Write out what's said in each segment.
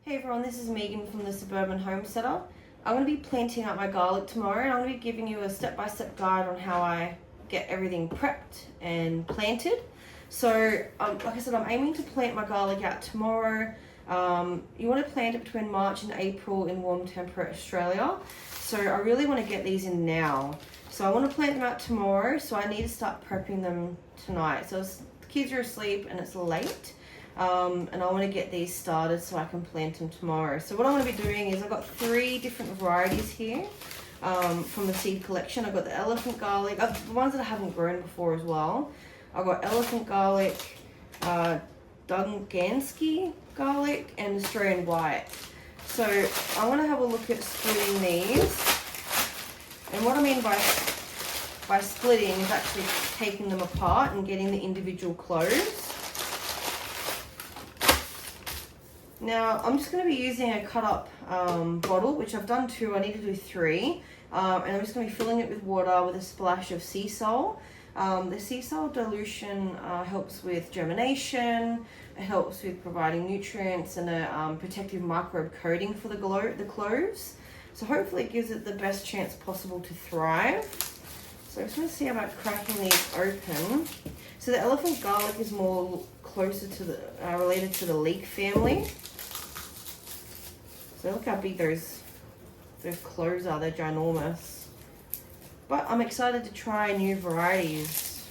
Hey everyone, this is Megan from the Suburban Homesteader. I'm going to be planting out my garlic tomorrow, and I'm going to be giving you a step-by-step guide on how I get everything prepped and planted. So, like I said, I'm aiming to plant my garlic out tomorrow. You want to plant it between March and April in warm temperate Australia. So I really want to get these in now. So I want to plant them out tomorrow, so I need to start prepping them tonight. So the kids are asleep and it's late. And I want to get these started so I can plant them tomorrow. So what I'm going to be doing is I've got 3 different varieties here from the seed collection. I've got the elephant garlic, the ones that I haven't grown before as well. I've got elephant garlic, daunting garlic, and Australian white. So I want to have a look at splitting these. And what I mean by splitting is actually taking them apart and getting the individual cloves. Now, I'm just going to be using a cut up bottle, which I've done 2, I need to do 3. And I'm just going to be filling it with water with a splash of sea salt. The sea salt dilution helps with germination, it helps with providing nutrients and a protective microbe coating for the cloves. So hopefully it gives it the best chance possible to thrive. So I'm just going to see about cracking these open. So the elephant garlic is more closer to the related to the leek family. So look how big those cloves are, they're ginormous. But I'm excited to try new varieties.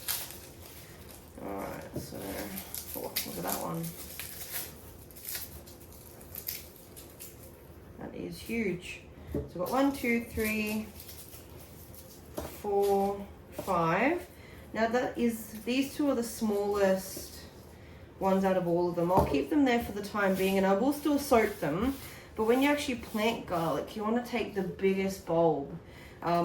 Alright, so look at that one. That is huge. So we've got 1, 2, 3, 4, 5. Now these 2 are the smallest ones out of all of them. I'll keep them there for the time being, and I will still soak them. But when you actually plant garlic, you want to take the biggest bulb.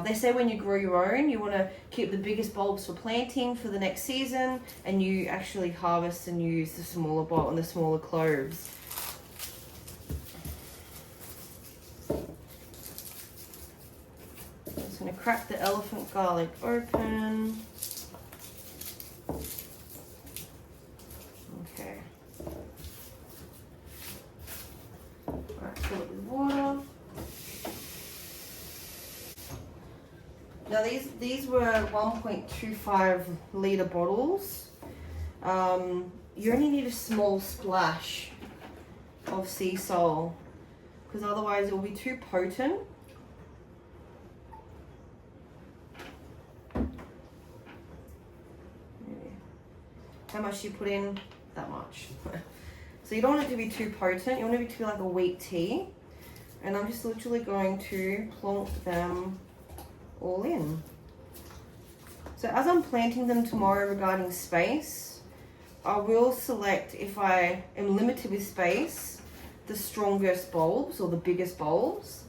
They say when you grow your own, you want to keep the biggest bulbs for planting for the next season, and you actually harvest and use the smaller bulb and the smaller cloves. I'm just going to crack the elephant garlic open. Okay. Alright, fill it with water. Now these were 1.25 litre bottles. You only need a small splash of sea salt because otherwise it will be too potent. How much do you put in? That much. So you don't want it to be too potent, you want it to be like a weak tea. And I'm just literally going to plonk them all in. So as I'm planting them tomorrow regarding space, I will select, if I am limited with space, the strongest bulbs or the biggest bulbs.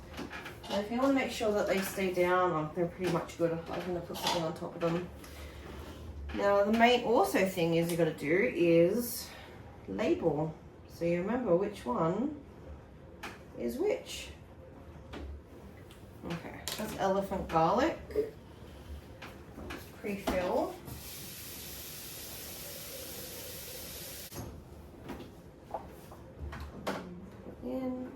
And if you want to make sure that they stay down, they're pretty much good. I'm going to put something on top of them. Now the main also thing is you got to do is label, so you remember which one is which. Okay, that's elephant garlic. Pre-fill. Put in.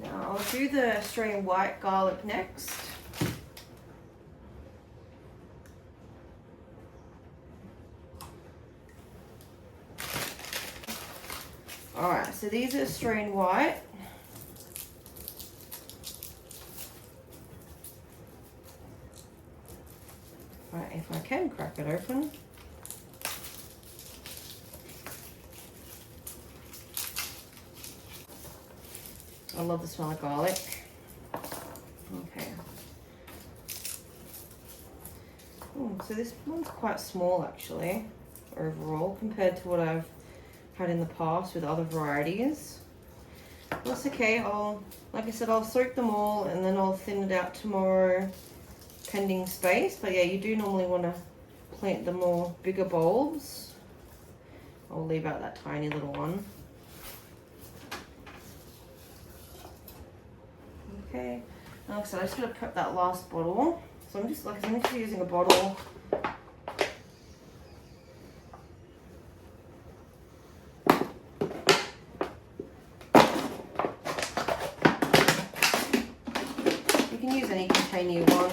Now I'll do the Australian white garlic next. Alright, so these are Australian white. Right, if I can crack it open. I love the smell of garlic. Okay. Ooh, so this one's quite small actually, overall, compared to what I've had in the past with other varieties. That's okay. Like I said, I'll soak them all and then I'll thin it out tomorrow, pending space. But yeah, you do normally want to plant the more bigger bulbs. I'll leave out that tiny little one. Okay. Like I said, I just gotta prep that last bottle. So I'm just using a bottle. tiny one.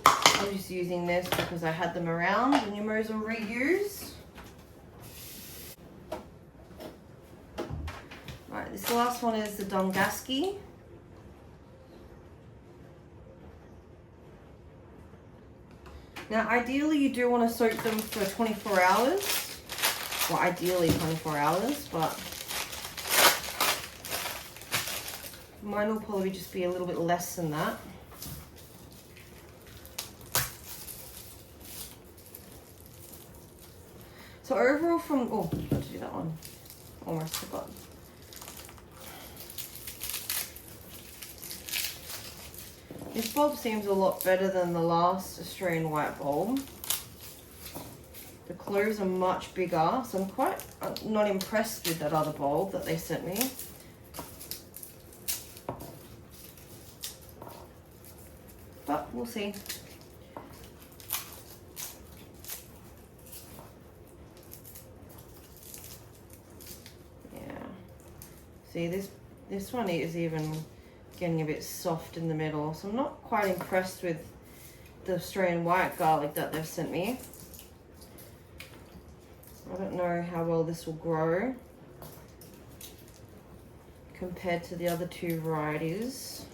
I'm just using this because I had them around and you might as well reuse. Alright, this last one is the daunting. Now ideally you do want to soak them for 24 hours. Well, ideally 24 hours, but mine will probably just be a little bit less than that. So overall from, oh, I forgot to do that one. Almost forgot. This bulb seems a lot better than the last Australian white bulb. The cloves are much bigger, so I'm quite not impressed with that other bulb that they sent me. But we'll see. See, this one is even getting a bit soft in the middle, so I'm not quite impressed with the Australian white garlic that they've sent me. I don't know how well this will grow compared to the other two varieties.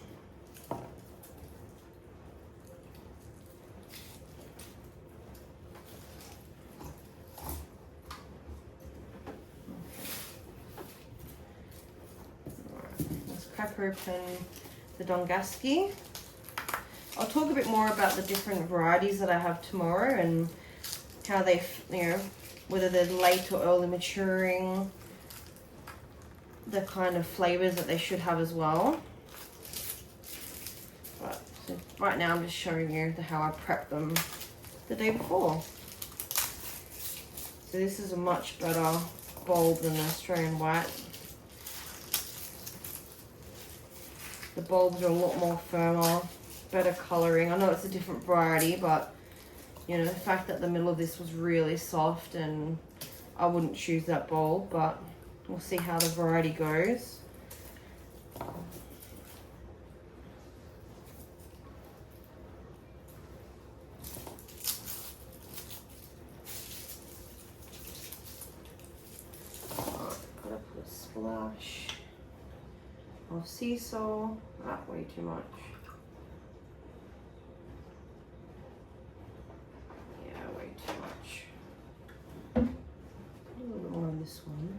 Crack open the daunting. I'll talk a bit more about the different varieties that I have tomorrow and how they, you know, whether they're late or early maturing, the kind of flavors that they should have as well. But so right now I'm just showing you how I prepped them the day before. So this is a much better bulb than the Australian white. The bulbs are a lot more firmer, better colouring. I know it's a different variety, but you know, the fact that the middle of this was really soft, and I wouldn't choose that bulb, but we'll see how the variety goes. Gotta put a splash of sea salt. Not way too much. Yeah, way too much. A little bit more on this one.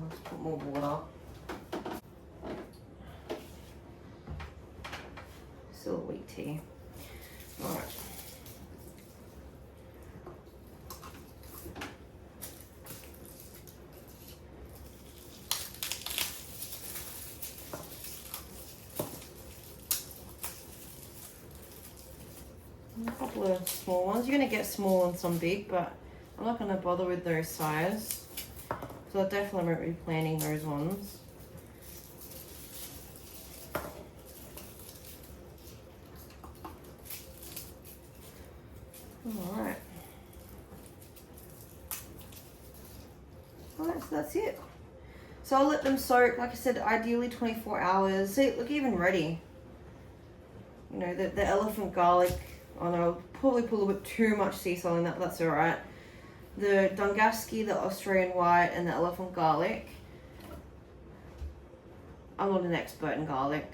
Let's put more water. Still a wheat tea. All right. A couple of small ones. You're going to get small and some big, but I'm not going to bother with those size. So I definitely won't be planting those ones. Alright. Alright, so that's it. So I'll let them soak, like I said, ideally 24 hours. See, look, even ready. You know, the elephant garlic, I know I'll probably put a little bit too much sea salt in that, but that's alright. The daunting, the Australian white, and the elephant garlic. I'm not an expert in garlic,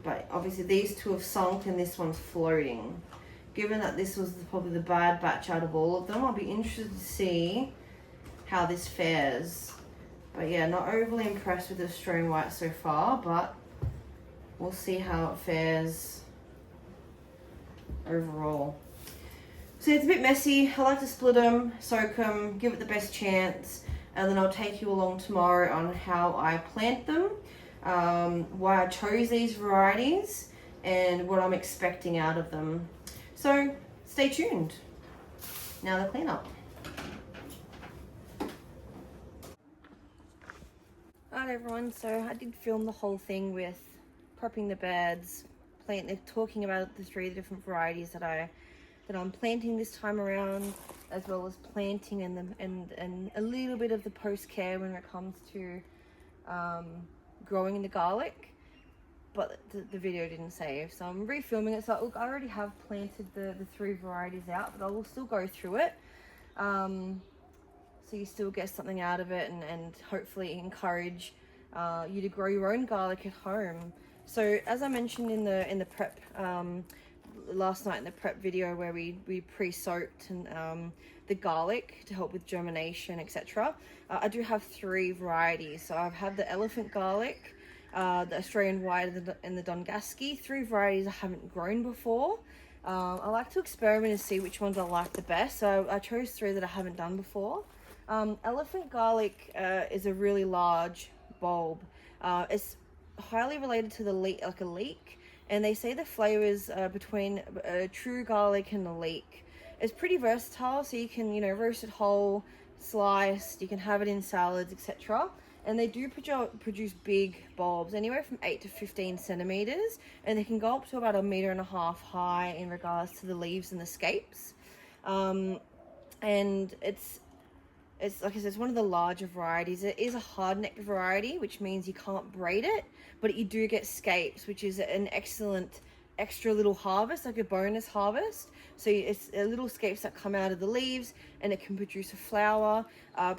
but obviously these two have sunk and this one's floating. Given that this was probably the bad batch out of all of them, I'll be interested to see how this fares. But yeah, not overly impressed with the Australian white so far, but we'll see how it fares overall. So it's a bit messy. I like to split them, soak them, give it the best chance, and then I'll take you along tomorrow on how I plant them, why I chose these varieties, and what I'm expecting out of them. So stay tuned. Now the cleanup. Alright everyone, so I did film the whole thing with prepping the beds, talking about the 3 different varieties that I'm planting this time around, as well as planting and a little bit of the post care when it comes to growing the garlic. but the video didn't save, so I'm refilming it. So look, I already have planted the 3 varieties out, but I will still go through it, so you still get something out of it, and hopefully encourage you to grow your own garlic at home. So as I mentioned in the prep last night in the prep video, where we pre-soaked and the garlic to help with germination, etc. I do have 3 varieties. So I've had the elephant garlic, the Australian white, and the Dongasky. 3 varieties I haven't grown before. I like to experiment and see which ones I like the best. So I chose 3 that I haven't done before. Elephant garlic is a really large bulb. It's highly related to the leek, like a leek, and they say the flavors between true garlic and the leek. It's pretty versatile, so you can, roast it whole, sliced, you can have it in salads, etc. And they do produce big bulbs, anywhere from 8 to 15 centimeters, and they can go up to about 1.5 meters high in regards to the leaves and the scapes. And it's like I said, it's one of the larger varieties. It is a hard-necked variety, which means you can't braid it, but you do get scapes, which is an excellent extra little harvest, like a bonus harvest. So it's little scapes that come out of the leaves, and it can produce a flower.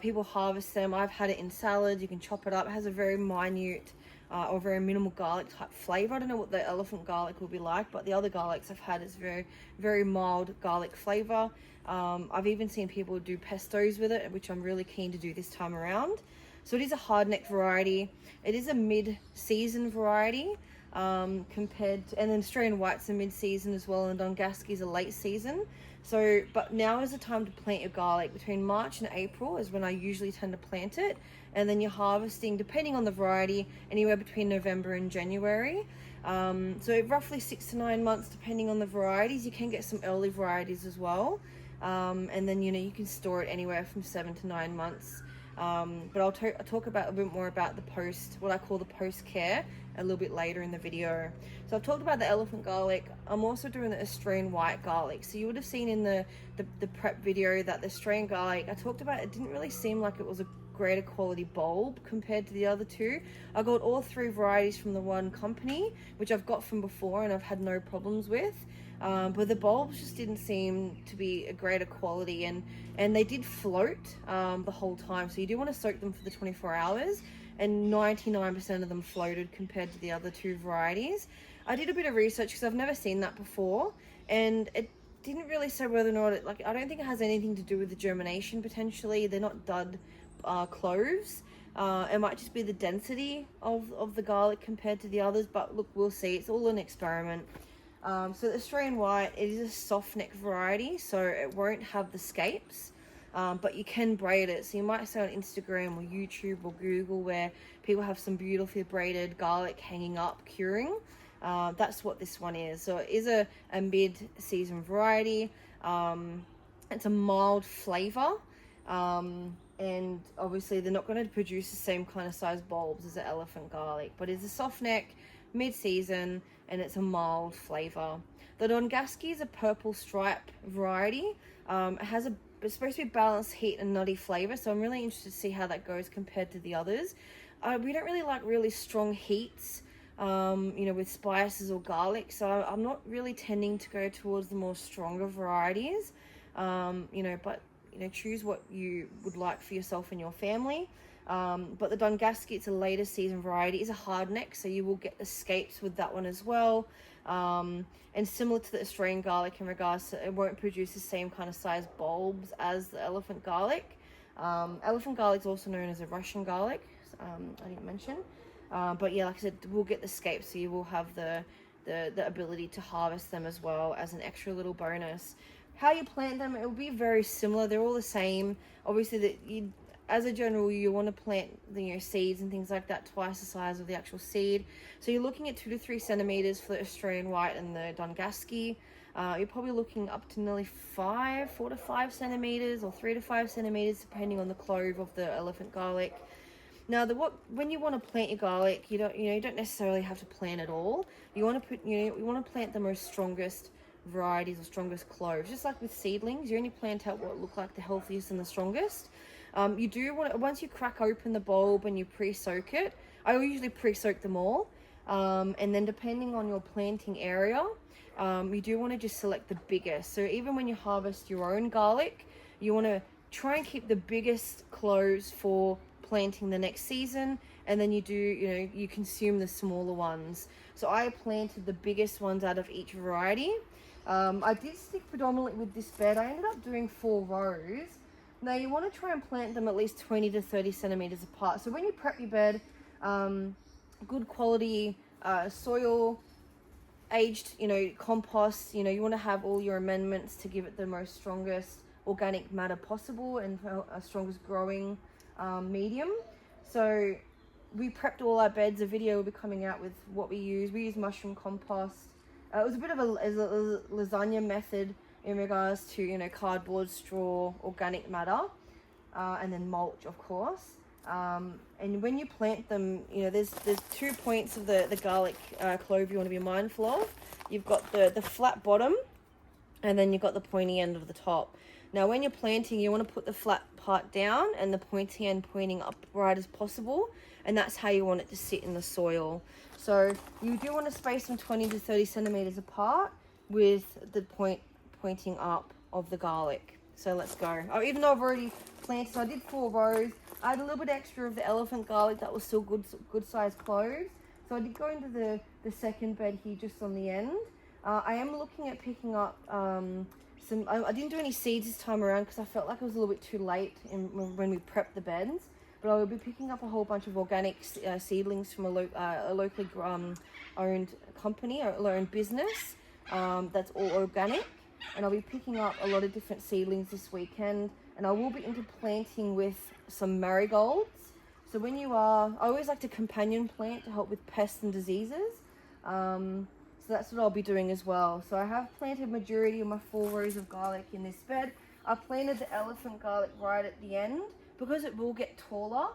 People harvest them. I've had it in salads. You can chop it up. It has a very minute or very minimal garlic type flavor. I don't know what the elephant garlic will be like, but the other garlics I've had is very, very mild garlic flavor. I've even seen people do pestos with it, which I'm really keen to do this time around. So it is a hard-necked variety. It is a mid-season variety compared to, and then Australian white's a mid-season as well, and Dongasky's a late season. So, but now is the time to plant your garlic. Between March and April is when I usually tend to plant it, and then you're harvesting, depending on the variety, anywhere between November and January. So roughly 6 to 9 months, depending on the varieties. You can get some early varieties as well, and then you can store it anywhere from 7 to 9 months. But I'll talk about a bit more about what I call the post care a little bit later in the video. So I've talked about the elephant garlic. I'm also doing the Australian white garlic. So you would have seen in the prep video that the Australian garlic, I talked about, it didn't really seem like it was a greater quality bulb compared to the other 2. I got all 3 varieties from the one company, which I've got from before and I've had no problems with. But the bulbs just didn't seem to be a greater quality, and they did float the whole time. So you do want to soak them for the 24 hours, and 99% of them floated compared to the other 2 varieties. I did a bit of research because I've never seen that before, and it didn't really say whether or not I don't think it has anything to do with the germination potentially. They're not dud cloves. It might just be the density of the garlic compared to the others, but look, we'll see. It's all an experiment. So the Australian white, it is a soft neck variety, so it won't have the scapes, but you can braid it. So you might see on Instagram or YouTube or Google where people have some beautifully braided garlic hanging up curing. That's what this one is. So it is a mid-season variety. It's a mild flavor, and obviously they're not going to produce the same kind of size bulbs as the elephant garlic, but it's a soft neck, mid-season, and it's a mild flavor. The Dongasky is a purple stripe variety. It's supposed to be balanced heat and nutty flavor, so I'm really interested to see how that goes compared to the others. We don't really like really strong heats, with spices or garlic, so I'm not really tending to go towards the more stronger varieties, but choose what you would like for yourself and your family. But the Dongasky, it's a later season variety. It's a hard neck, so you will get the scapes with that one as well. And similar to the Australian garlic in regards to it won't produce the same kind of size bulbs as the elephant garlic. Elephant garlic is also known as a Russian garlic. I didn't mention. But yeah, like I said, we'll get the scapes, so you will have the ability to harvest them as well as an extra little bonus. How you plant them, it will be very similar. They're all the same. Obviously, as a general, you want to plant the seeds and things like that twice the size of the actual seed. So you're looking at 2 to 3 centimeters for the Australian white and the Dongasky. You're probably looking up to nearly 4 to 5 centimeters or 3 to 5 centimeters, depending on the clove of the elephant garlic. Now, when you want to plant your garlic, you don't necessarily have to plant it all. You want to plant the most strongest varieties or strongest cloves. Just like with seedlings, you only plant out what look like the healthiest and the strongest. You do want, once you crack open the bulb and you pre-soak it, I usually pre-soak them all. And then depending on your planting area, you do want to just select the biggest. So even when you harvest your own garlic, you want to try and keep the biggest cloves for planting the next season, and then you consume the smaller ones. So I planted the biggest ones out of each variety. I did stick predominantly with this bed. I ended up doing 4 rows. Now you want to try and plant them at least 20 to 30 centimeters apart. So when you prep your bed, good quality soil, aged, compost, you want to have all your amendments to give it the most strongest organic matter possible and strongest growing medium. So we prepped all our beds. A video will be coming out with what we use. We use mushroom compost. It was a bit of a lasagna method in regards to, cardboard, straw, organic matter, and then mulch, of course. And when you plant them, there's 2 points of the garlic clove you want to be mindful of. You've got the flat bottom, and then you've got the pointy end of the top. Now, when you're planting, you want to put the flat part down and the pointy end pointing upright as possible, and that's how you want it to sit in the soil. So you do want to space them 20 to 30 centimeters apart with the pointing up of the garlic. So let's go. Even though I've already planted, so I did 4 rows. I had a little bit extra of the elephant garlic that was still good sized cloves. So I did go into the second bed here just on the end. I am looking at picking up I didn't do any seeds this time around because I felt like it was a little bit too late when we prepped the beds. But I will be picking up a whole bunch of organic seedlings from a locally owned company or owned business that's all organic. And I'll be picking up a lot of different seedlings this weekend. And I will be into planting with some marigolds. So I always like to companion plant to help with pests and diseases. So that's what I'll be doing as well. So I have planted majority of my 4 rows of garlic in this bed. I planted the elephant garlic right at the end because it will get taller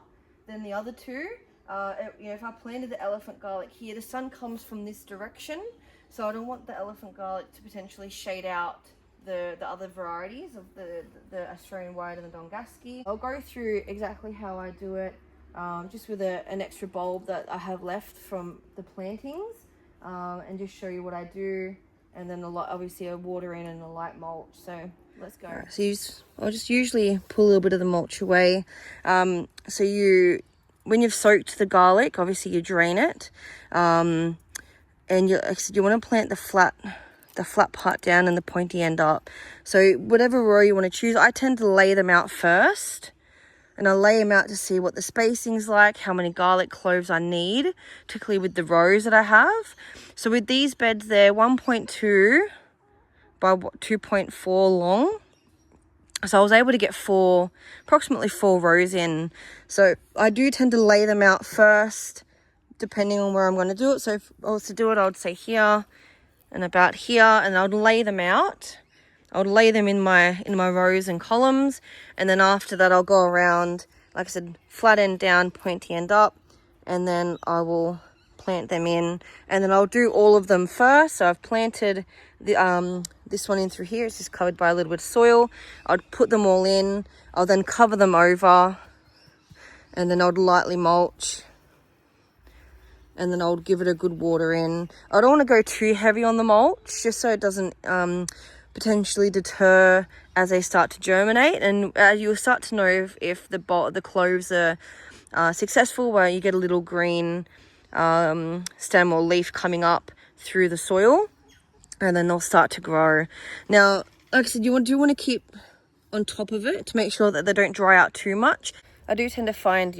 than the other 2. If I planted the elephant garlic here, the sun comes from this direction. So I don't want the elephant garlic to potentially shade out the other varieties of the Australian white and the Dongasky. I'll go through exactly how I do it, just with an extra bulb that I have left from the plantings. And just show you what I do, and then obviously a water in and a light mulch. So let's go. Right, so I'll just usually pull a little bit of the mulch away. When you've soaked the garlic, obviously you drain it, and you want to plant the flat part down and the pointy end up. So whatever row you want to choose, I tend to lay them out first. And I lay them out to see what the spacing's like, how many garlic cloves I need, particularly with the rows that I have. So with these beds, they're 1.2 by 2.4 long. So I was able to get approximately 4 rows in. So I do tend to lay them out first, depending on where I'm going to do it. So if I was to do it, I would say here and about here, and I would lay them out. I would lay them in my rows and columns, and then after that I'll go around, like I said, flat end down, pointy end up, and then I will plant them in, and then I'll do all of them first. So I've planted this one in through here. It's just covered by a little bit of soil. I'd put them all in. I'll then cover them over, and then I'd lightly mulch, and then I'll give it a good water in. I don't want to go too heavy on the mulch, just so it doesn't potentially deter as they start to germinate. And you'll start to know if the cloves are successful, where you get a little green stem or leaf coming up through the soil, and then they'll start to grow. Now, like I said, you do want to keep on top of it to make sure that they don't dry out too much. I do tend to find,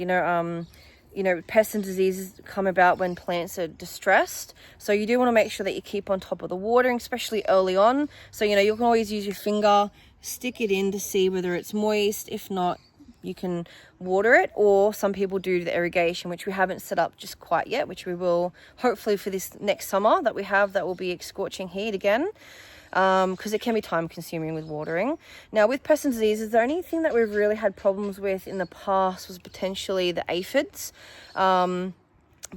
pests and diseases come about when plants are distressed. So you do want to make sure that you keep on top of the watering, especially early on. So, you can always use your finger, stick it in to see whether it's moist. If not, you can water it, or some people do the irrigation, which we haven't set up just quite yet, which we will hopefully for this next summer that we have, that will be scorching heat again. Because it can be time consuming with watering. Now with pests and diseases, the only thing that we've really had problems with in the past was potentially the aphids. But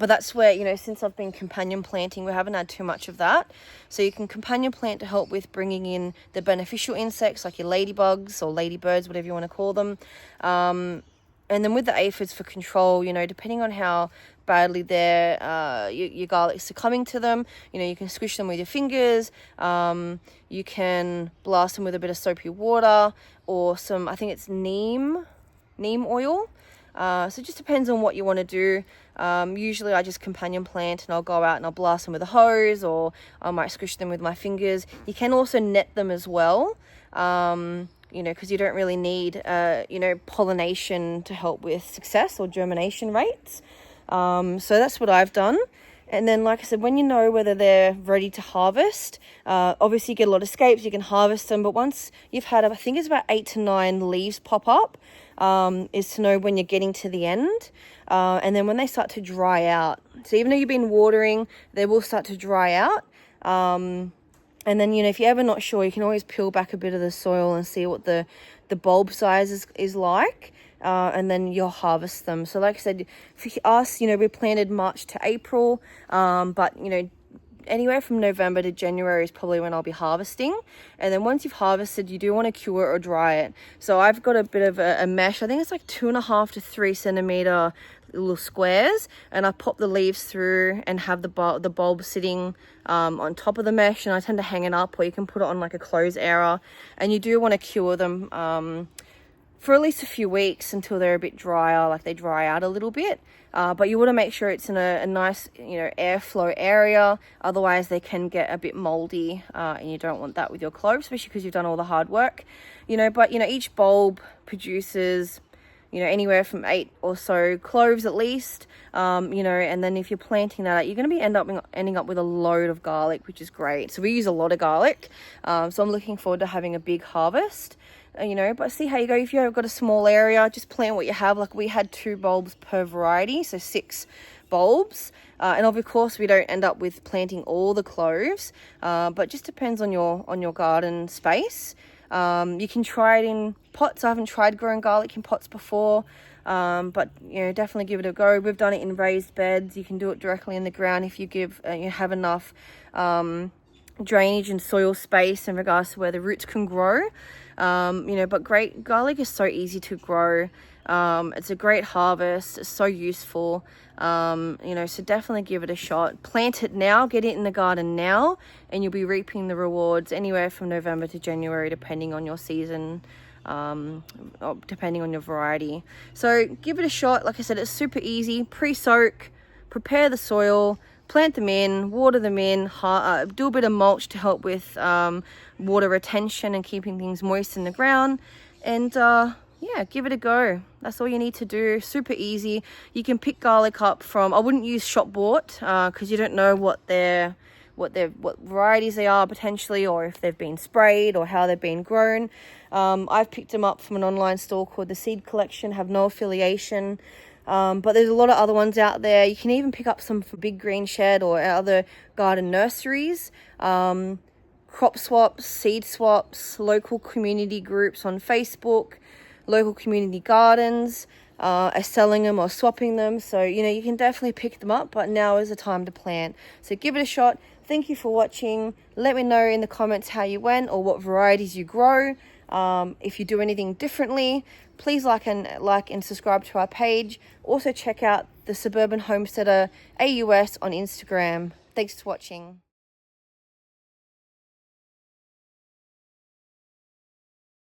that's where, since I've been companion planting, we haven't had too much of that. So you can companion plant to help with bringing in the beneficial insects like your ladybugs or ladybirds, whatever you want to call them. And then with the aphids for control, you know, depending on how badly your garlics are coming to them, you know, you can squish them with your fingers. You can blast them with a bit of soapy water or some, I think it's neem oil. So it just depends on what you want to do. Usually I just companion plant and I'll go out and I'll blast them with a hose, or I might squish them with my fingers. You can also net them as well. You know, because you don't really need, you know, pollination to help with success or germination rates. So that's what I've done. And then, like I said, when you know whether they're ready to harvest, obviously you get a lot of scapes, you can harvest them. But once you've had, I think it's about 8 to 9 leaves pop up, is to know when you're getting to the end. And then when they start to dry out. So even though you've been watering, they will start to dry out. And then, you know, if you're ever not sure, you can always peel back a bit of the soil and see what the bulb size is like. And then you'll harvest them. So like I said, for us, you know, we planted March to April. But, you know, anywhere from November to January is probably when I'll be harvesting. And then once you've harvested, you do want to cure it or dry it. So I've got a bit of a mesh. I think it's like 2.5 to 3 centimeter little squares, and I pop the leaves through and have the bulb sitting on top of the mesh, and I tend to hang it up, or you can put it on like a closed area. And you do want to cure them for at least a few weeks until they're a bit drier, like they dry out a little bit. But you want to make sure it's in a nice, you know, airflow area. Otherwise they can get a bit moldy, and you don't want that with your cloves, especially because you've done all the hard work, you know. But, you know, each bulb produces, you know, anywhere from 8 or so cloves at least, you know. And then if you're planting that out, you're going to be ending up with a load of garlic, which is great. So we use a lot of garlic, so I'm looking forward to having a big harvest. You know, but see how you go. If you've got a small area, just plant what you have. Like we had 2 bulbs per variety, so 6 bulbs. And of course we don't end up with planting all the cloves, but just depends on your garden space. You can try it in pots. I haven't tried growing garlic in pots before, but, you know, definitely give it a go. We've done it in raised beds. You can do it directly in the ground if you have enough drainage and soil space in regards to where the roots can grow. You know, but garlic is so easy to grow. It's a great harvest. It's so useful. You know, so definitely give it a shot. Plant it now, get it in the garden now, and you'll be reaping the rewards anywhere from November to January, depending on your season, or depending on your variety. So give it a shot. Like I said, it's super easy. Pre-soak, prepare the soil, plant them in, water them in, do a bit of mulch to help with water retention and keeping things moist in the ground. And yeah, give it a go. That's all you need to do. Super easy. You can pick garlic up from, I wouldn't use shop bought, because you don't know what varieties they are potentially, or if they've been sprayed or how they've been grown. I've picked them up from an online store called The Seed Collection, have no affiliation. But there's a lot of other ones out there. You can even pick up some from Big Green Shed or other garden nurseries. Crop swaps, seed swaps, local community groups on Facebook, local community gardens are selling them or swapping them. So, you know, you can definitely pick them up, but now is the time to plant. So give it a shot. Thank you for watching. Let me know in the comments how you went or what varieties you grow. If you do anything differently, please like and subscribe to our page. Also check out the Suburban Homesteader AUS on Instagram. Thanks for watching.